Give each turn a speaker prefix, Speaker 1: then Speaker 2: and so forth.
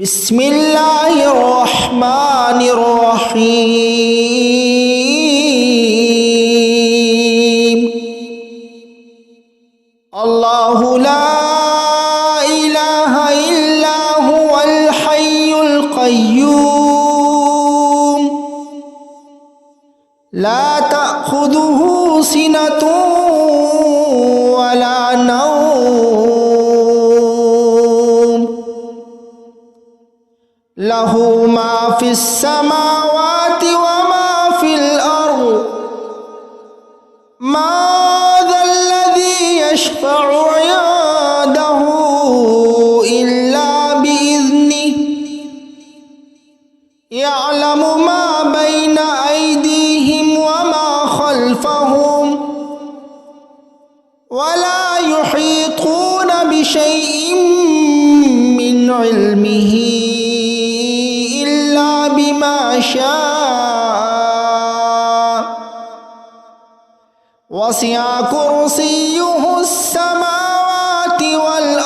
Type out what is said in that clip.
Speaker 1: بسم الله الرحمن الرحيم. الله لا إله إلا هو الحي القيوم لا تأخذه سنة ولا نوم له ما في السماوات وما في الأرض ما ذا الذي يشفع عنده إلا بإذنه يعلم ما بين أيديهم وما خلفهم ولا يحيطون بشيء من علمه إلا بما شاء وسع كرسيه السماوات والأرض